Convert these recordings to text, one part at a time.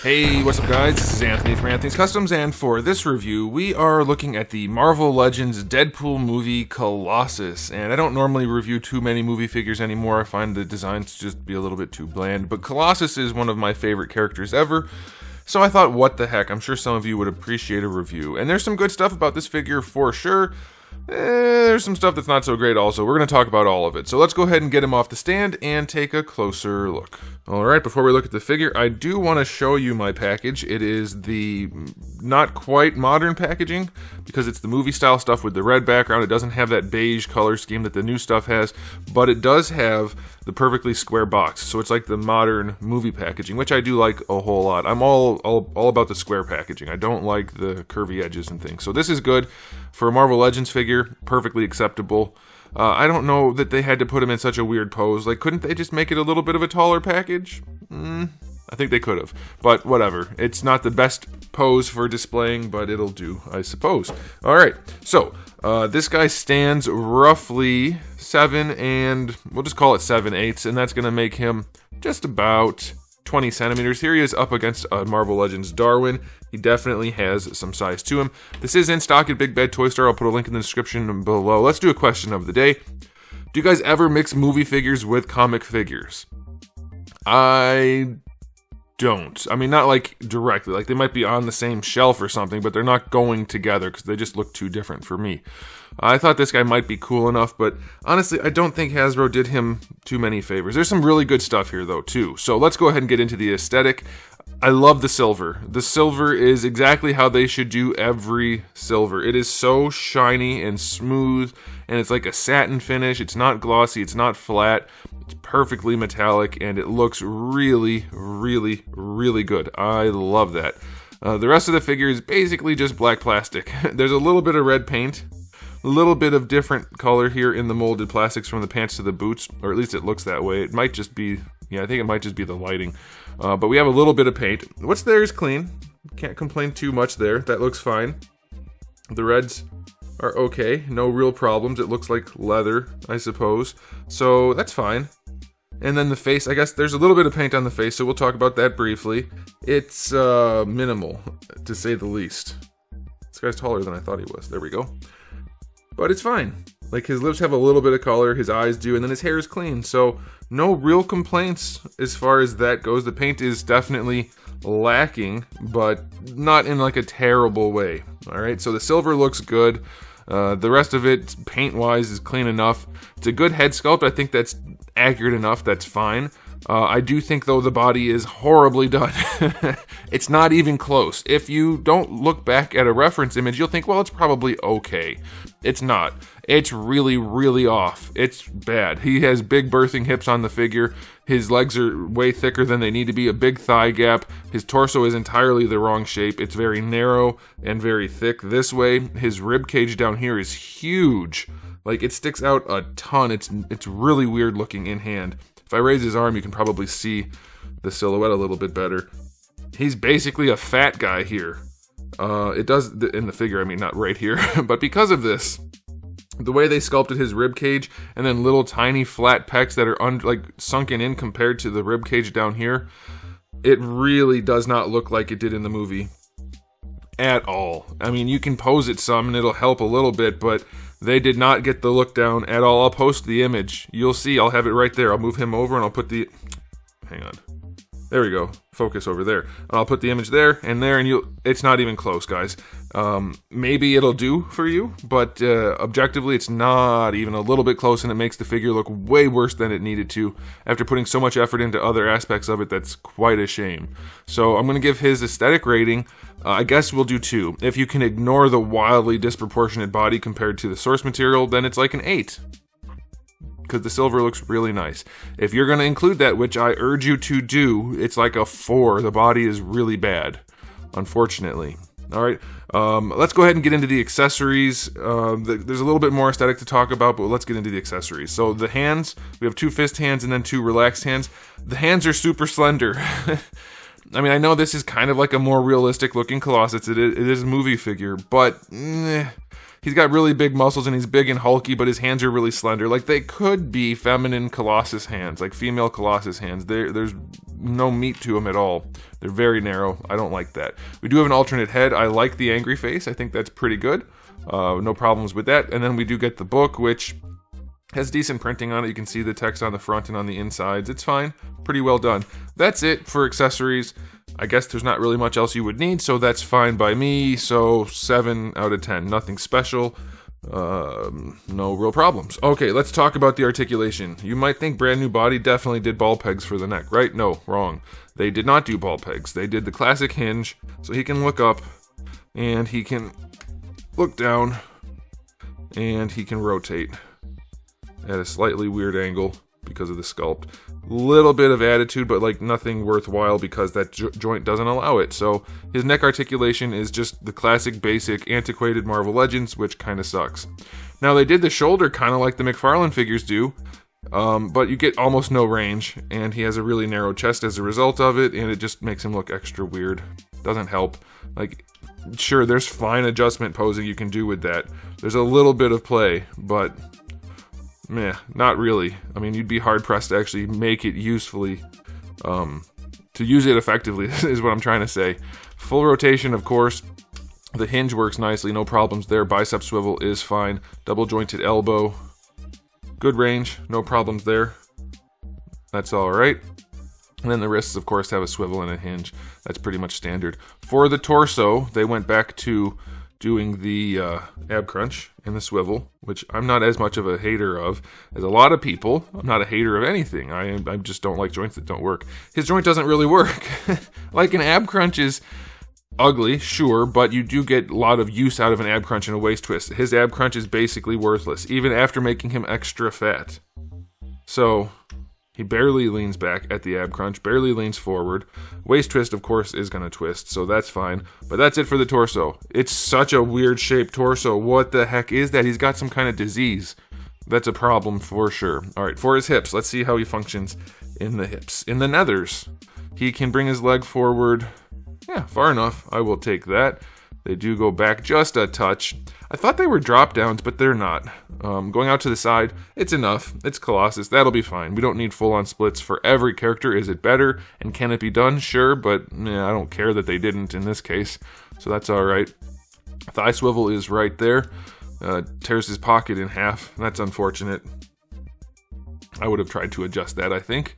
Hey, what's up guys? This is Anthony from Anthony's Customs, and for this review, we are looking at the Marvel Legends Deadpool movie Colossus. And I don't normally review too many movie figures anymore. I find the designs to just be a little bit too bland, but Colossus is one of my favorite characters ever. So I thought, what the heck, I'm sure some of you would appreciate a review. And there's some good stuff about this figure for sure. There's some stuff that's not so great also. We're going to talk about all of it. So let's go ahead and get him off the stand and take a closer look. Alright, before we look at the figure, I do want to show you my package. It is the not quite modern packaging, because it's the movie style stuff with the red background. It doesn't have that beige color scheme that the new stuff has, but it does have the perfectly square box. So it's like the modern movie packaging, which I do like a whole lot. I'm all about the square packaging. I don't like the curvy edges and things. So this is good for a Marvel Legends figure, perfectly acceptable. I don't know that they had to put him in such a weird pose. Like, couldn't they just make it a little bit of a taller package? I think they could have, but whatever. It's not the best pose for displaying, but it'll do, I suppose. Alright, so, this guy stands roughly 7 and, we'll just call it 7/8, and that's going to make him just about 20 centimeters. Here he is up against Marvel Legends Darwin. He definitely has some size to him. This is in stock at Big Bad Toy Store. I'll put a link in the description below. Let's do a question of the day. Do you guys ever mix movie figures with comic figures? I don't. I mean, not like directly. Like, they might be on the same shelf or something, but they're not going together because they just look too different for me. I thought this guy might be cool enough, but honestly, I don't think Hasbro did him too many favors. There's some really good stuff here, though, too. So let's go ahead and get into the aesthetic. I love the silver. The silver is exactly how they should do every silver. It is so shiny and smooth, and it's like a satin finish. It's not glossy, it's not flat. It's perfectly metallic, and it looks really, really, really good. I love that. The rest of the figure is basically just black plastic. There's a little bit of red paint. A little bit of different color here in the molded plastics from the pants to the boots, or at least it looks that way. It might just be, yeah, I think it might just be the lighting. But we have a little bit of paint. What's there is clean. Can't complain too much there. That looks fine. The reds are okay. No real problems. It looks like leather, I suppose. So that's fine. And then the face, I guess there's a little bit of paint on the face, so we'll talk about that briefly. It's minimal, to say the least. This guy's taller than I thought he was. There we go. But it's fine. Like, his lips have a little bit of color, his eyes do, and then his hair is clean. So no real complaints as far as that goes. The paint is definitely lacking, but not in like a terrible way. Alright, so the silver looks good. The rest of it, paint-wise, is clean enough. It's a good head sculpt. I think that's accurate enough. That's fine. I do think, though, the body is horribly done. It's not even close. If you don't look back at a reference image, you'll think, well, it's probably okay. It's not. It's really, really off. It's bad. He has big birthing hips on the figure. His legs are way thicker than they need to be, a big thigh gap. His torso is entirely the wrong shape. It's very narrow and very thick this way. His rib cage down here is huge. Like, it sticks out a ton. It's really weird looking in hand. If I raise his arm, you can probably see the silhouette a little bit better. He's basically a fat guy here. It does, in the figure, I mean, not right here, but because of this, the way they sculpted his rib cage, and then little tiny flat pecs that are like sunken in compared to the rib cage down here, it really does not look like it did in the movie at all. I mean, you can pose it some and it'll help a little bit, but they did not get the look down at all. I'll post the image. You'll see. I'll have it right there. I'll move him over and I'll put the... Hang on. There we go. Focus over there. And I'll put the image there, and it's not even close, guys. Maybe it'll do for you, but objectively, it's not even a little bit close, and it makes the figure look way worse than it needed to. After putting so much effort into other aspects of it, that's quite a shame. So I'm going to give his aesthetic rating, I guess we'll do 2. If you can ignore the wildly disproportionate body compared to the source material, then it's like an 8. Because the silver looks really nice. If you're going to include that, which I urge you to do, it's like a 4. The body is really bad, unfortunately. Alright, let's go ahead and get into the accessories. There's a little bit more aesthetic to talk about, but let's get into the accessories. So the hands, we have 2 fist hands and then 2 relaxed hands. The hands are super slender. I mean, I know this is kind of like a more realistic looking Colossus. It is a movie figure, but he's got really big muscles and he's big and hulky, but his hands are really slender. Like, they could be feminine Colossus hands, like female Colossus hands. There's no meat to them at all. They're very narrow. I don't like that. We do have an alternate head. I like the angry face. I think that's pretty good. No problems with that. And then we do get the book, which has decent printing on it. You can see the text on the front and on the insides. It's fine. Pretty well done. That's it for accessories. I guess there's not really much else you would need, so that's fine by me. So 7 out of 10. Nothing special. No real problems. Okay, let's talk about the articulation. You might think brand new body definitely did ball pegs for the neck, right? No, wrong. They did not do ball pegs. They did the classic hinge, so he can look up and he can look down and he can rotate at a slightly weird angle because of the sculpt. Little bit of attitude, but like nothing worthwhile because that joint doesn't allow it. So his neck articulation is just the classic, basic, antiquated Marvel Legends, which kind of sucks. Now, they did the shoulder kind of like the McFarlane figures do, but you get almost no range, and he has a really narrow chest as a result of it, and it just makes him look extra weird. Doesn't help. Like, sure, there's fine adjustment posing you can do with that. There's a little bit of play, but meh, not really. I mean, you'd be hard-pressed to actually make it usefully, to use it effectively, is what I'm trying to say. Full rotation, of course. The hinge works nicely, no problems there. Bicep swivel is fine. Double-jointed elbow. Good range, no problems there. That's alright. And then the wrists, of course, have a swivel and a hinge. That's pretty much standard. For the torso, they went back to doing the ab crunch and the swivel, which I'm not as much of a hater of as a lot of people. I'm not a hater of anything. I just don't like joints that don't work. His joint doesn't really work. Like, an ab crunch is ugly, sure, but you do get a lot of use out of an ab crunch and a waist twist. His ab crunch is basically worthless, even after making him extra fat. So he barely leans back at the ab crunch, barely leans forward. Waist twist, of course, is going to twist, so that's fine. But that's it for the torso. It's such a weird shaped torso. What the heck is that? He's got some kind of disease. That's a problem for sure. All right, for his hips, let's see how he functions in the hips. In the nethers, he can bring his leg forward. Yeah, far enough. I will take that. They do go back just a touch. I thought they were drop downs, but they're not. Going out to the side, it's enough. It's Colossus. That'll be fine. We don't need full-on splits for every character. Is it better? And can it be done? Sure, but I don't care that they didn't in this case. So that's all right. Thigh swivel is right there. Tears his pocket in half. That's unfortunate. I would have tried to adjust that, I think.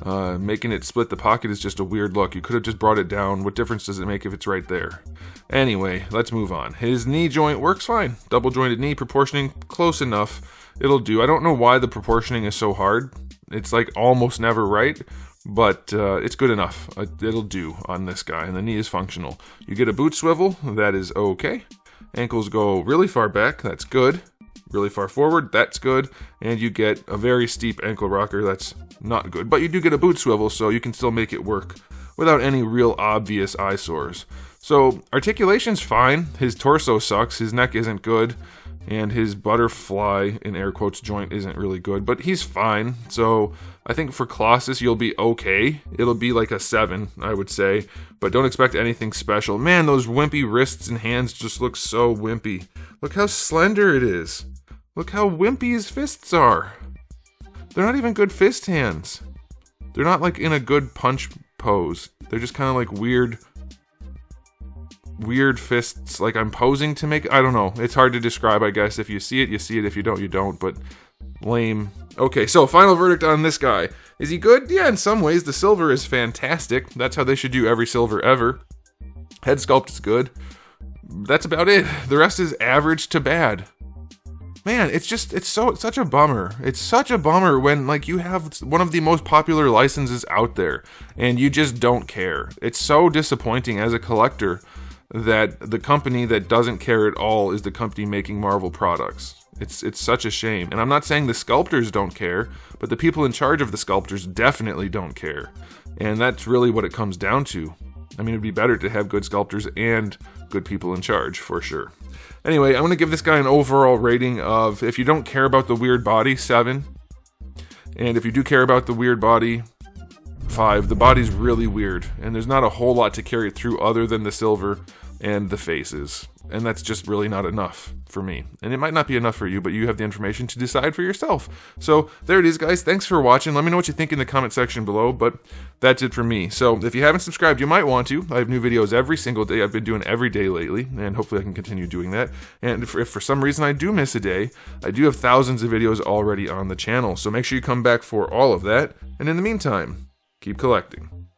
Making it split the pocket is just a weird look. You could have just brought it down. What difference does it make if it's right there? Anyway, let's move on. His knee joint works fine. Double jointed knee, proportioning close enough. It'll do. I don't know why the proportioning is so hard. It's like almost never right, but it's good enough. It'll do on this guy, and the knee is functional. You get a boot swivel. That is okay. Ankles go really far back. That's good. Really far forward, that's good, and you get a very steep ankle rocker, that's not good. But you do get a boot swivel, so you can still make it work without any real obvious eyesores. So, articulation's fine, his torso sucks, his neck isn't good, and his butterfly, in air quotes, joint isn't really good, but he's fine. So, I think for Colossus, you'll be okay. It'll be like a 7, I would say, but don't expect anything special. Man, those wimpy wrists and hands just look so wimpy. Look how slender it is. Look how wimpy his fists are. They're not even good fist hands. They're not like in a good punch pose. They're just kind of like weird fists, like I'm posing to make. I don't know. It's hard to describe, I guess. If you see it, you see it. If you don't, you don't. But lame. Okay, so final verdict on this guy. Is he good? Yeah, in some ways. The silver is fantastic. That's how they should do every silver ever. Head sculpt is good. That's about it. The rest is average to bad. Man, it's such a bummer. It's such a bummer when, like, you have one of the most popular licenses out there and you just don't care. It's so disappointing as a collector that the company that doesn't care at all is the company making Marvel products. It's such a shame. And I'm not saying the sculptors don't care, but the people in charge of the sculptors definitely don't care. And that's really what it comes down to. I mean, it'd be better to have good sculptors and good people in charge, for sure. Anyway, I'm going to give this guy an overall rating of, if you don't care about the weird body, 7. And if you do care about the weird body, 5. The body's really weird, and there's not a whole lot to carry it through other than the silver and the faces. and that's just really not enough for me. And it might not be enough for you, but you have the information to decide for yourself. So there it is, guys. Thanks for watching. Let me know what you think in the comment section below, but that's it for me. So if you haven't subscribed, you might want to. I have new videos every single day. I've been doing every day lately, and hopefully I can continue doing that. And if for some reason I do miss a day, I do have thousands of videos already on the channel. So make sure you come back for all of that. And in the meantime, keep collecting.